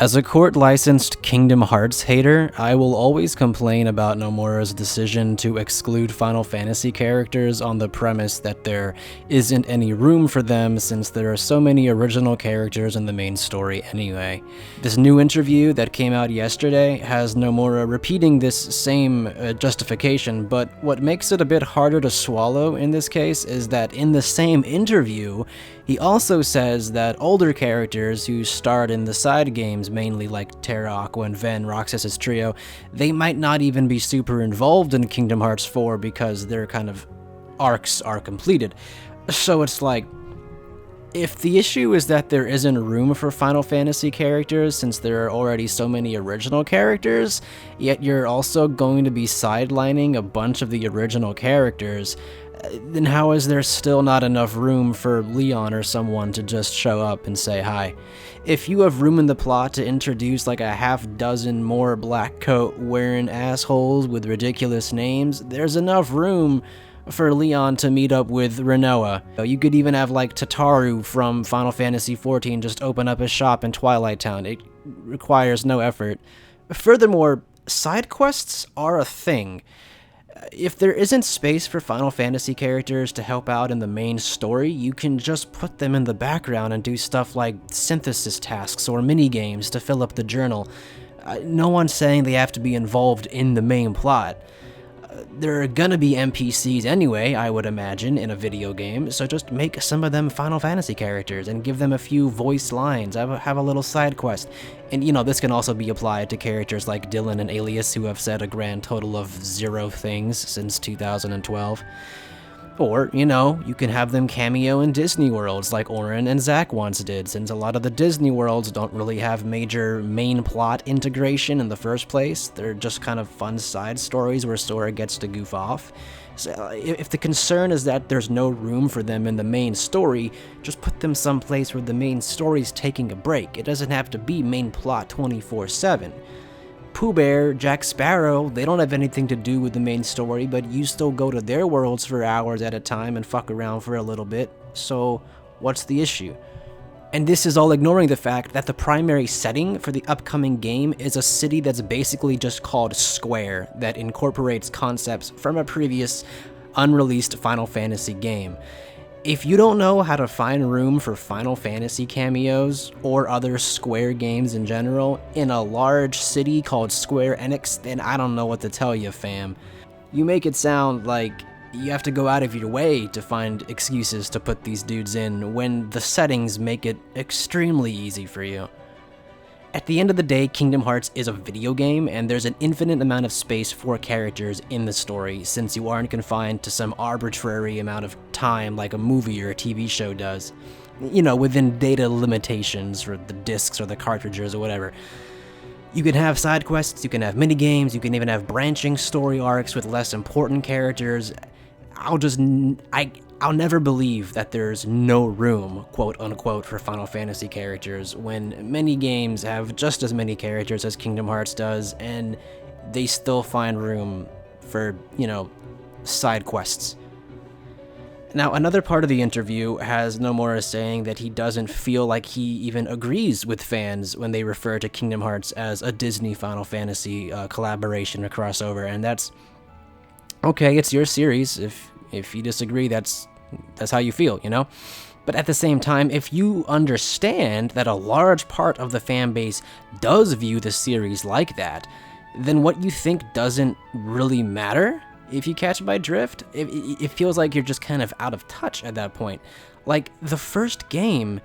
As a court-licensed Kingdom Hearts hater, I will always complain about Nomura's decision to exclude Final Fantasy characters on the premise that there isn't any room for them since there are so many original characters in the main story anyway. This new interview that came out yesterday has Nomura repeating this same justification, but what makes it a bit harder to swallow in this case is that in the same interview, he also says that older characters who starred in the side games, mainly like Terra, Aqua, and Ven, Roxas's trio, they might not even be super involved in Kingdom Hearts 4 because their kind of arcs are completed. So it's like, if the issue is that there isn't room for Final Fantasy characters since there are already so many original characters, yet you're also going to be sidelining a bunch of the original characters, then how is there still not enough room for Leon or someone to just show up and say hi? If you have room in the plot to introduce like a half dozen more black coat wearing assholes with ridiculous names, there's enough room for Leon to meet up with Rinoa. You could even have like Tataru from Final Fantasy XIV just open up a shop in Twilight Town. It requires no effort. Furthermore, side quests are a thing. If there isn't space for Final Fantasy characters to help out in the main story, you can just put them in the background and do stuff like synthesis tasks or mini-games to fill up the journal. No one's saying they have to be involved in the main plot. There are gonna be NPCs anyway, I would imagine, in a video game, so just make some of them Final Fantasy characters and give them a few voiced lines, have a little side quest. And you know, this can also be applied to characters like Dylan and Alias who have said a grand total of 0 things since 2012. Or, you know, you can have them cameo in Disney worlds like Oren and Zack once did, since a lot of the Disney worlds don't really have major main plot integration in the first place. They're just kind of fun side stories where Sora gets to goof off. So if the concern is that there's no room for them in the main story, just put them someplace where the main story's taking a break. It doesn't have to be main plot 24/7. Pooh Bear, Jack Sparrow, they don't have anything to do with the main story, but you still go to their worlds for hours at a time and fuck around for a little bit, so what's the issue? And this is all ignoring the fact that the primary setting for the upcoming game is a city that's basically just called Square, that incorporates concepts from a previous unreleased Final Fantasy game. If you don't know how to find room for Final Fantasy cameos, or other Square games in general, in a large city called Square Enix, then I don't know what to tell you, fam. You make it sound like you have to go out of your way to find excuses to put these dudes in, when the settings make it extremely easy for you. At the end of the day, Kingdom Hearts is a video game, and there's an infinite amount of space for characters in the story, since you aren't confined to some arbitrary amount of time like a movie or a TV show does. You know, within data limitations for the discs or the cartridges or whatever. You can have side quests, you can have minigames, you can even have branching story arcs with less important characters. I'll never believe that there's no room, quote-unquote, for Final Fantasy characters when many games have just as many characters as Kingdom Hearts does, and they still find room for, you know, side quests. Now, another part of the interview has Nomura saying that he doesn't feel like he even agrees with fans when they refer to Kingdom Hearts as a Disney Final Fantasy collaboration or crossover, and that's okay, it's your series. If you disagree, that's how you feel, you know? But at the same time, if you understand that a large part of the fan base does view the series like that, then what you think doesn't really matter. If you catch my drift, it feels like you're just kind of out of touch at that point. Like, the first game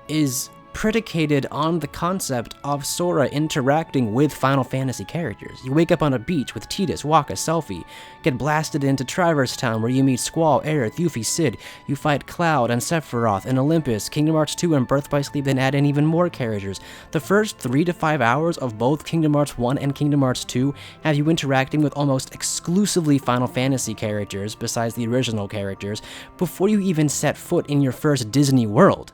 is predicated on the concept of Sora interacting with Final Fantasy characters. You wake up on a beach with Tidus, Wakka, Selphie, get blasted into Traverse Town where you meet Squall, Aerith, Yuffie, Cid, you fight Cloud and Sephiroth and Olympus. Kingdom Hearts 2 and Birth by Sleep then add in even more characters. The first 3 to 5 hours of both Kingdom Hearts 1 and Kingdom Hearts 2 have you interacting with almost exclusively Final Fantasy characters, besides the original characters, before you even set foot in your first Disney world.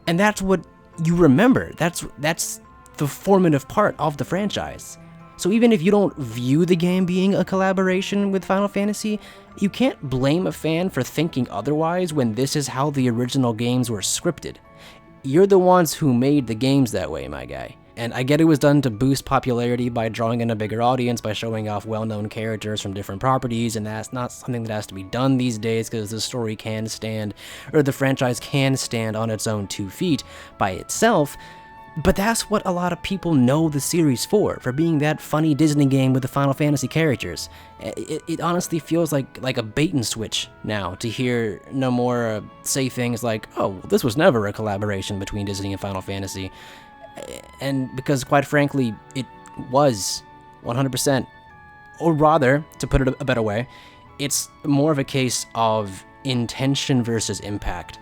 And that's what you remember. That's the formative part of the franchise. So even if you don't view the game being a collaboration with Final Fantasy, you can't blame a fan for thinking otherwise when this is how the original games were scripted. You're the ones who made the games that way, my guy. And I get it was done to boost popularity by drawing in a bigger audience, by showing off well-known characters from different properties, and that's not something that has to be done these days because the story can stand, or the franchise can stand on its own 2 feet by itself. But that's what a lot of people know the series for being that funny Disney game with the Final Fantasy characters. It honestly feels like a bait and switch now to hear Nomura say things like, oh, this was never a collaboration between Disney and Final Fantasy. And because, quite frankly, it was 100%. Or rather, to put it a better way, it's more of a case of intention versus impact.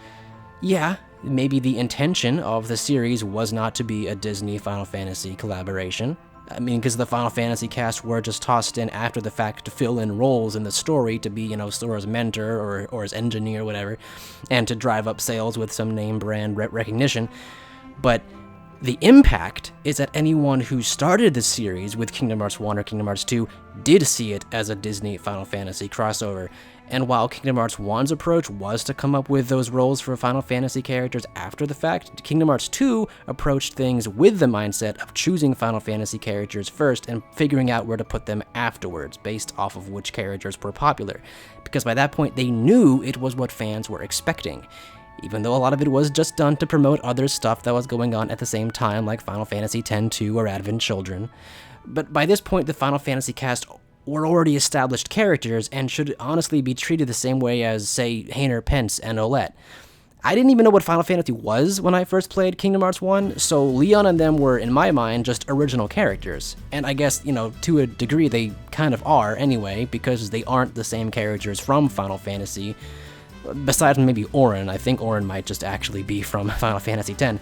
Yeah, maybe the intention of the series was not to be a Disney Final Fantasy collaboration. I mean, because the Final Fantasy cast were just tossed in after the fact to fill in roles in the story, to be, Sora's mentor or his engineer, whatever, and to drive up sales with some name brand recognition. But the impact is that anyone who started the series with Kingdom Hearts 1 or Kingdom Hearts 2 did see it as a Disney Final Fantasy crossover. And while Kingdom Hearts 1's approach was to come up with those roles for Final Fantasy characters after the fact, Kingdom Hearts 2 approached things with the mindset of choosing Final Fantasy characters first and figuring out where to put them afterwards, based off of which characters were popular. Because by that point, they knew it was what fans were expecting. Even though a lot of it was just done to promote other stuff that was going on at the same time, like Final Fantasy X-2 or Advent Children. But by this point, the Final Fantasy cast were already established characters and should honestly be treated the same way as, say, Hayner Pence and Olette. I didn't even know what Final Fantasy was when I first played Kingdom Hearts 1, so Leon and them were, in my mind, just original characters. And I guess, to a degree they kind of are anyway, because they aren't the same characters from Final Fantasy. Besides maybe Auron, I think Auron might just actually be from Final Fantasy X.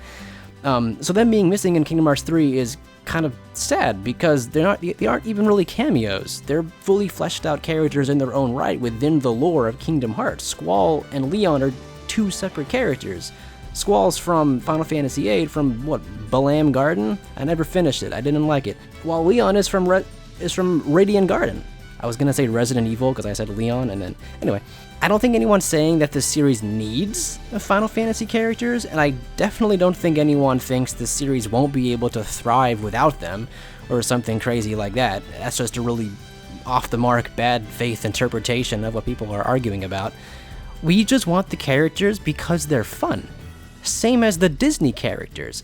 So them being missing in Kingdom Hearts 3 is kind of sad, because they aren't even really cameos. They're fully fleshed out characters in their own right within the lore of Kingdom Hearts. Squall and Leon are 2 separate characters. Squall's from Final Fantasy VIII, from Balam Garden? I never finished it, I didn't like it. While Leon is from Radiant Garden. I was gonna say Resident Evil because I said Leon, and then anyway. I don't think anyone's saying that this series needs Final Fantasy characters, and I definitely don't think anyone thinks the series won't be able to thrive without them, or something crazy like that. That's just a really off-the-mark, bad faith interpretation of what people are arguing about. We just want the characters because they're fun. Same as the Disney characters.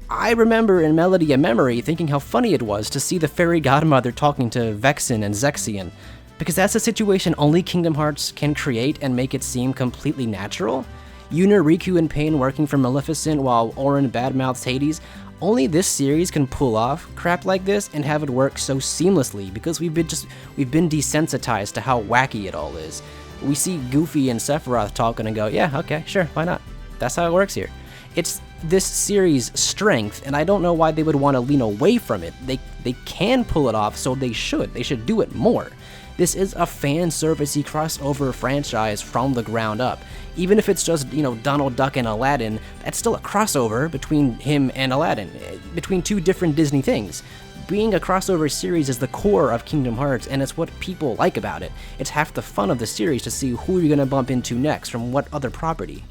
I remember in Melody of Memory thinking how funny it was to see the fairy godmother talking to Vexen and Zexion, because that's a situation only Kingdom Hearts can create and make it seem completely natural. Yuna, Riku, and Pain working for Maleficent while Auron badmouths Hades. Only this series can pull off crap like this and have it work so seamlessly, because we've been desensitized to how wacky it all is. We see Goofy and Sephiroth talking and go, yeah, okay, sure, why not? That's how it works here. It's this series' strength, and I don't know why they would want to lean away from it. They can pull it off, so they should. They should do it more. This is a fan-servicey crossover franchise from the ground up. Even if it's just, Donald Duck and Aladdin, that's still a crossover between him and Aladdin, between 2 different Disney things. Being a crossover series is the core of Kingdom Hearts, and it's what people like about it. It's half the fun of the series to see who you're gonna bump into next from what other property,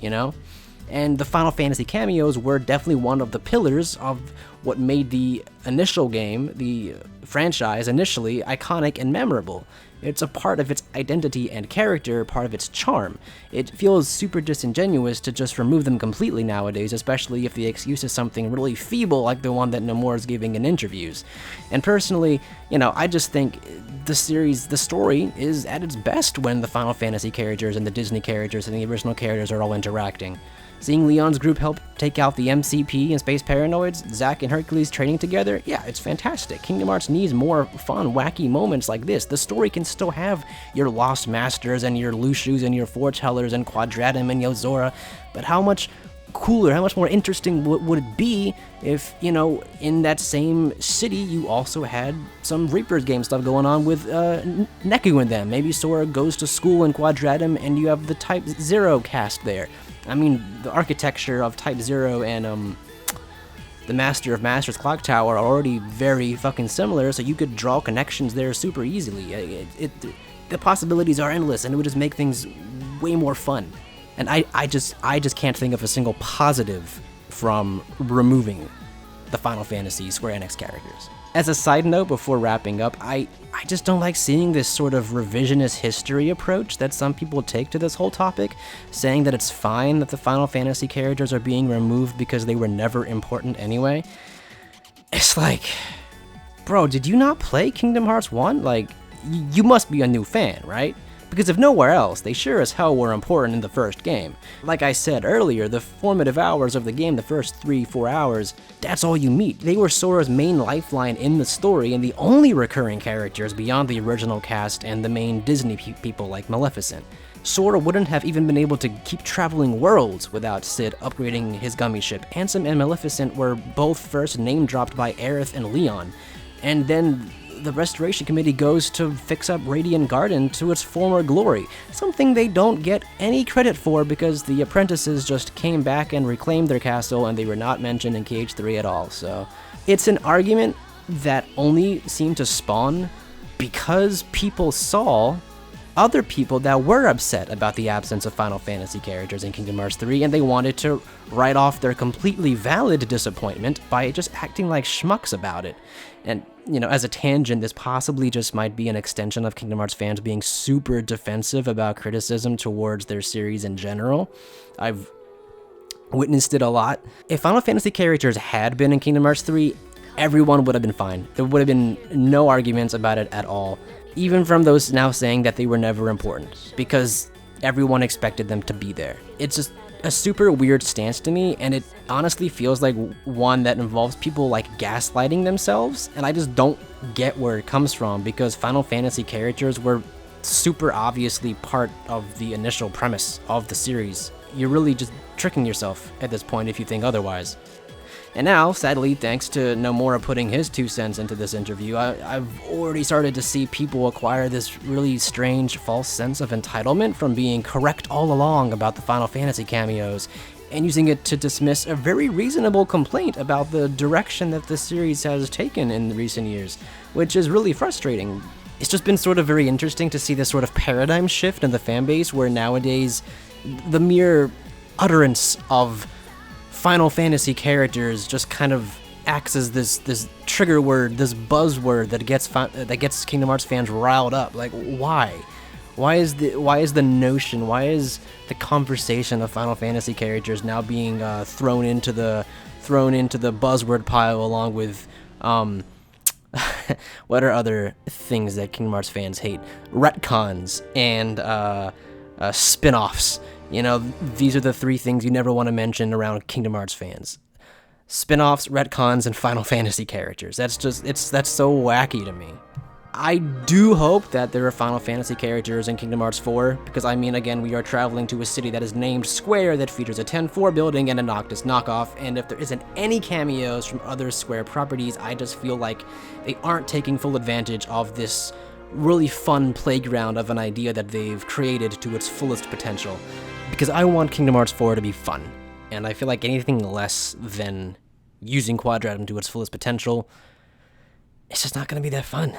And the Final Fantasy cameos were definitely one of the pillars of what made the initial game, the franchise, initially iconic and memorable. It's a part of its identity and character, part of its charm. It feels super disingenuous to just remove them completely nowadays, especially if the excuse is something really feeble like the one that Nomura's giving in interviews. And personally, I just think the story is at its best when the Final Fantasy characters and the Disney characters and the original characters are all interacting. Seeing Leon's group help take out the MCP and Space Paranoids, Zack and Hercules training together, yeah, it's fantastic. Kingdom Hearts needs more fun, wacky moments like this. The story can still have your Lost Masters and your Lushus and your Foretellers and Quadratum and Yozora, but how much cooler, how much more interesting would it be if, in that same city you also had some Reaper's game stuff going on with Neku and them. Maybe Sora goes to school in Quadratum and you have the Type 0 cast there. I mean, the architecture of Type 0 and the Master of Masters Clock Tower are already very fucking similar, so you could draw connections there super easily. The possibilities are endless, and it would just make things way more fun. And I just can't think of a single positive from removing the Final Fantasy Square Enix characters. As a side note, before wrapping up, I just don't like seeing this sort of revisionist history approach that some people take to this whole topic, saying that it's fine that the Final Fantasy characters are being removed because they were never important anyway. It's like, bro, did you not play Kingdom Hearts 1? Like, you must be a new fan, right? Because if nowhere else, they sure as hell were important in the first game. Like I said earlier, the formative hours of the game, the first 3-4 hours, that's all you meet. They were Sora's main lifeline in the story and the only recurring characters beyond the original cast and the main Disney people like Maleficent. Sora wouldn't have even been able to keep traveling worlds without Sid upgrading his gummy ship. Ansem and Maleficent were both first name-dropped by Aerith and Leon, and then the Restoration Committee goes to fix up Radiant Garden to its former glory, something they don't get any credit for because the apprentices just came back and reclaimed their castle and they were not mentioned in KH3 at all. So it's an argument that only seemed to spawn because people saw other people that were upset about the absence of Final Fantasy characters in Kingdom Hearts 3, and they wanted to write off their completely valid disappointment by just acting like schmucks about it. And, you know, as a tangent, this possibly just might be an extension of Kingdom Hearts fans being super defensive about criticism towards their series in general. I've witnessed it a lot. If Final Fantasy characters had been in Kingdom Hearts 3, everyone would have been fine. There would have been no arguments about it at all. Even from those now saying that they were never important, because everyone expected them to be there. It's just a super weird stance to me, and it honestly feels like one that involves people like gaslighting themselves, and I just don't get where it comes from, because Final Fantasy characters were super obviously part of the initial premise of the series. You're really just tricking yourself at this point if you think otherwise. And now, sadly, thanks to Nomura putting his 2 cents into this interview, I've already started to see people acquire this really strange false sense of entitlement from being correct all along about the Final Fantasy cameos, and using it to dismiss a very reasonable complaint about the direction that the series has taken in recent years, which is really frustrating. It's just been sort of very interesting to see this sort of paradigm shift in the fanbase, where nowadays the mere utterance of Final Fantasy characters just kind of acts as this trigger word, this buzzword that gets Kingdom Hearts fans riled up. Like, why? Why is the notion? Why is the conversation of Final Fantasy characters now being thrown into the buzzword pile along with what are other things that Kingdom Hearts fans hate? Retcons and spin-offs. You know, these are the 3 things you never want to mention around Kingdom Hearts fans. Spin-offs, retcons, and Final Fantasy characters. That's so wacky to me. I do hope that there are Final Fantasy characters in Kingdom Hearts 4, because I mean, again, we are traveling to a city that is named Square, that features a 10-4 building and a Noctis knockoff, and if there isn't any cameos from other Square properties, I just feel like they aren't taking full advantage of this really fun playground of an idea that they've created to its fullest potential. Because I want Kingdom Hearts 4 to be fun, and I feel like anything less than using Quadratum to its fullest potential, it's just not going to be that fun.